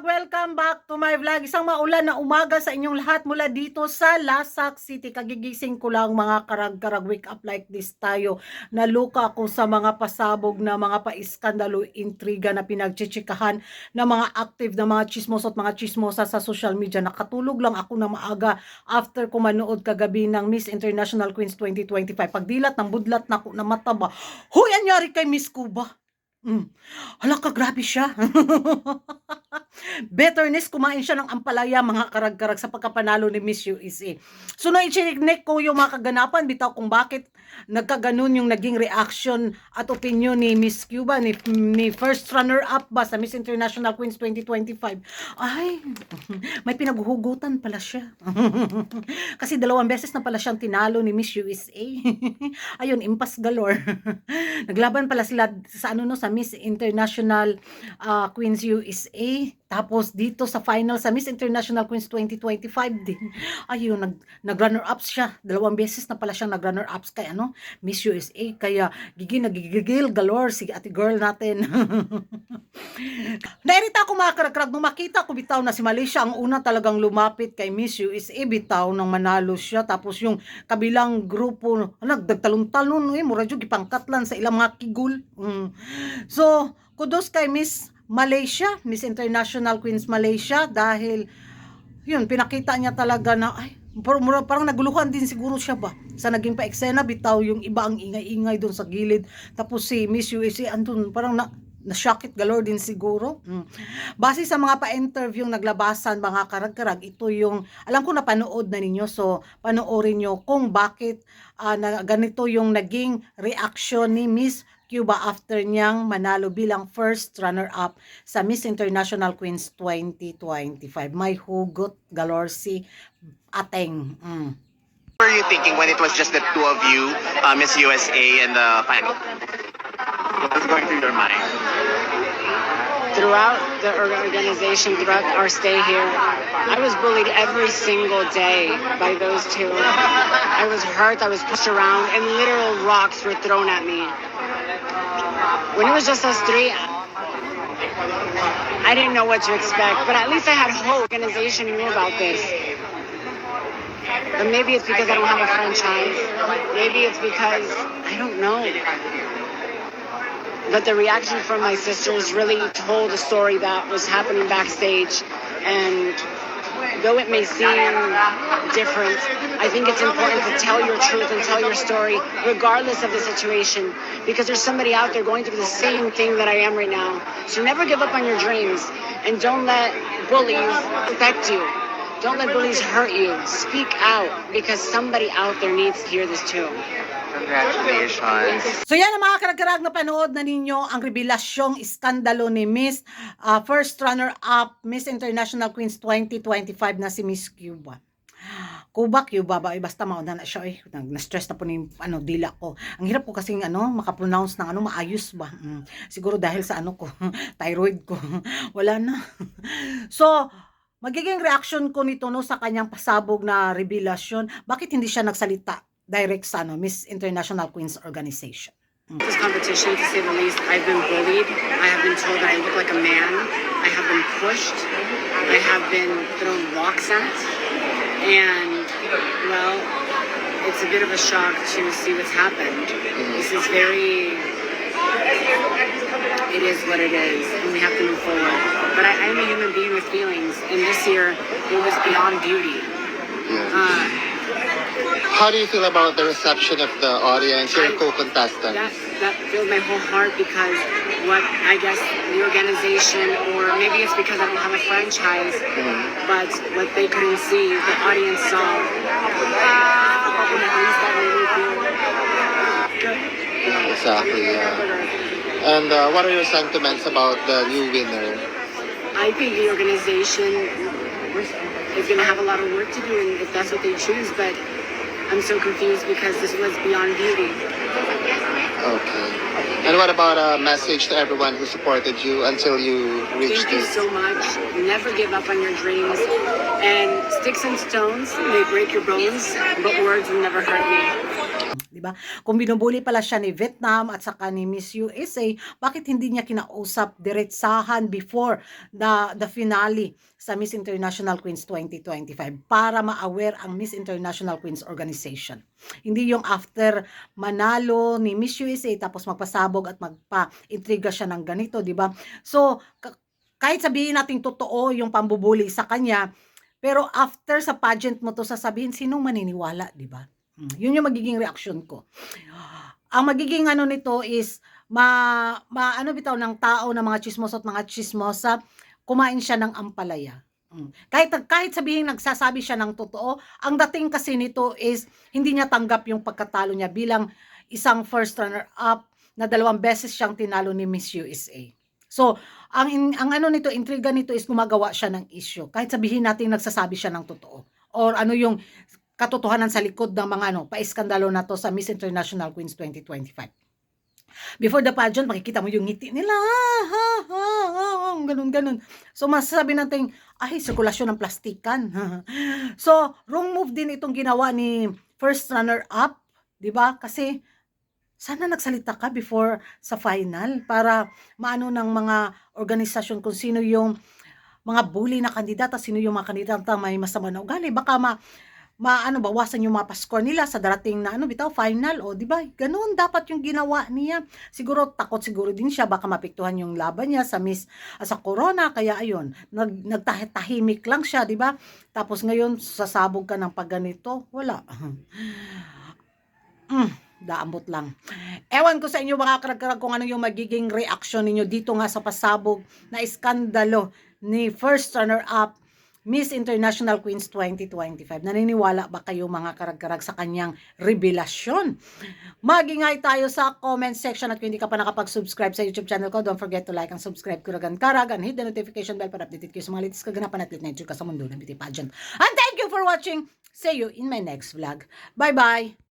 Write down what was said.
Welcome back to my vlog. Isang maulan na umaga sa inyong lahat mula dito sa Lasak City. Kagigising ko lang mga karag-karag, wake up like this tayo. Naluka ako sa mga pasabog na mga paiskandalo, intriga na pinagchichikahan na mga active na mga chismoso at mga chismosa sa social media. Nakatulog lang ako na maaga after ko manood kagabi ng Miss International Queens 2025. Pagdilat ng budlat na ako na mataba. Huy, anyari kay Miss Cuba? Hala ka, grabe siya. Betterness, kumain siya ng ampalaya mga karag-karag sa pagkapanalo ni Miss USA. So na-ichinik ko yung mga kaganapan, bitaw kung bakit nagkaganon yung naging reaction at opinion ni Miss Cuba, ni first runner-up ba sa Miss International Queens 2025. Ay, may pinaghuhugutan pala siya. Kasi 2 beses na pala siyang tinalo ni Miss USA. Ayun, impas galore. Naglaban pala sila sa sa Miss International Queens USA. Tapos dito sa final sa Miss International Queens 2025 din. Ayun, nag-runner-ups siya. 2 beses na pala siyang nag-runner-ups kay Miss USA. Kaya gigil galore si ate girl natin. Nairita ako mga karag-karag nung makita ko bitaw na si Malaysia ang una talagang lumapit kay Miss USA, bitaw nang manalo siya. Tapos yung kabilang grupo nagdagtalon-talon mura jud gipangkatlan sa ilang mga kigul. So kudos kay Miss Malaysia, Miss International Queens Malaysia, dahil yun, pinakita niya talaga na parang naguluhan din siguro siya ba sa naging pa-eksena, bitaw yung iba ang ingay-ingay doon sa gilid, tapos si Miss USA andun parang na-shockit galore din siguro. Base sa mga pa-interview naglabasan mga karag-karag, ito yung alam ko napanood na ninyo, so panoorin nyo kung bakit ganito yung naging reaction ni Miss Cuba after niyang manalo bilang first runner-up sa Miss International Queens 2025. May hugot galore si Ateng. What were you thinking when it was just the two of you, Miss USA and the panel? What was going through your mind? Throughout the organization, throughout our stay here, I was bullied every single day by those two. I was hurt, I was pushed around, and literal rocks were thrown at me. When it was just us three, I didn't know what to expect, but at least I had hope. The organization knew about this. But maybe it's because I don't have a franchise. Maybe it's because, I don't know. But the reaction from my sisters really told a story that was happening backstage. And though it may seem different, I think it's important to tell your truth and tell your story regardless of the situation, because there's somebody out there going through the same thing that I am right now. So never give up on your dreams, and don't let bullies affect you. Don't let bullies hurt you. Speak out, because somebody out there needs to hear this too. Congratulations. So yan ang mga karag-karag na panood na ninyo ang revelasyong iskandalo ni Miss first runner-up Miss International Queens 2025 na si Miss Cuba. Cuba ba, basta mauna na siya, na-stress na po ni dila ko. Ang hirap ko kasing makapronounce ng maayos ba. Siguro dahil sa ko, thyroid ko. Wala na. So, magiging reaction ko nito sa kanyang pasabog na revelasyon. Bakit hindi siya nagsalita direct sa Miss International Queens organization? This competition, to say the least, I've been bullied. I have been told that I look like a man. I have been pushed. I have been thrown rocks at. And, well, it's a bit of a shock to see what's happened. This is it is what it is, and we have to move forward. But I'm a human being with feelings, and this year, it was beyond beauty. How do you feel about the reception of the audience, your co-contestants? That filled my whole heart, because what I guess the organization, or maybe it's because I don't have a franchise, but what they couldn't see, the audience saw. And at least that made me feel good. Exactly, yeah. And what are your sentiments about the new winner? I think the organization is going to have a lot of work to do, and if that's what they choose, but I'm so confused because this was beyond beauty. Okay. And what about a message to everyone who supported you until you reached Thank you this? so much. Never give up on your dreams. And sticks and stones may break your bones, but words will never hurt me. 'Di ba? Kung binubuli pala siya ni Vietnam at saka ni Miss USA, bakit hindi niya kinausap diretsahan before the finale sa Miss International Queens 2025 para ma-aware ang Miss International Queens organization. Hindi yung after manalo ni Miss USA tapos magpasabog at magpa-intriga siya ng ganito, 'di ba? So, kahit sabihin natin totoo yung pambubuli sa kanya, pero after sa pageant mo to sasabihin, sinong maniniwala, 'di ba? Yun yung magiging reaksyon ko. Ang magiging ano nito is ano bitaw ng tao na mga tsismoso at mga tsismosa, kumain siya ng ampalaya. Kahit sabihin nagsasabi siya ng totoo, ang dating kasi nito is hindi niya tanggap yung pagkatalo niya bilang isang first runner up na 2 beses siyang tinalo ni Miss USA. So, ang ano nito, intriga nito is gumagawa siya ng issue. Kahit sabihin natin nagsasabi siya ng totoo. Or ano yung katotohanan sa likod ng mga paiskandalo na to sa Miss International Queens 2025. Before the pageant, makikita mo yung ngiti nila. Ganun. So, masasabi natin, ay, sirkulasyon ng plastikan. So, wrong move din itong ginawa ni first runner-up. 'Di ba? Kasi, sana nagsalita ka before sa final para maano ng mga organisasyon kung sino yung mga bully na kandidata, sino yung mga kandidata may masama na ugali. Baka bawasan yung mga pa-score nila sa darating na final, o di ba? Ganoon dapat yung ginawa niya. Siguro takot siguro din siya baka mapiktuhan yung laban niya sa sa Corona, kaya ayun, nagtahimik lang siya, di ba? Tapos ngayon sasabog ka ng pagganito, wala. Daambot lang. Ewan ko sa inyo mga karag-karag kung ano yung magiging reaction ninyo dito nga sa pasabog na iskandalo ni first runner-up Miss International Queens 2025. Naniniwala ba kayo mga karag-karag sa kanyang revelasyon? Magingay tayo sa comment section at kung hindi ka pa nakapag-subscribe sa YouTube channel ko, don't forget to like and subscribe Kuragan Karag and hit the notification bell para updated kayo sa mga latest kaganapan at lit ka sa mundo ng beauty pageant. And thank you for watching. See you in my next vlog. Bye-bye!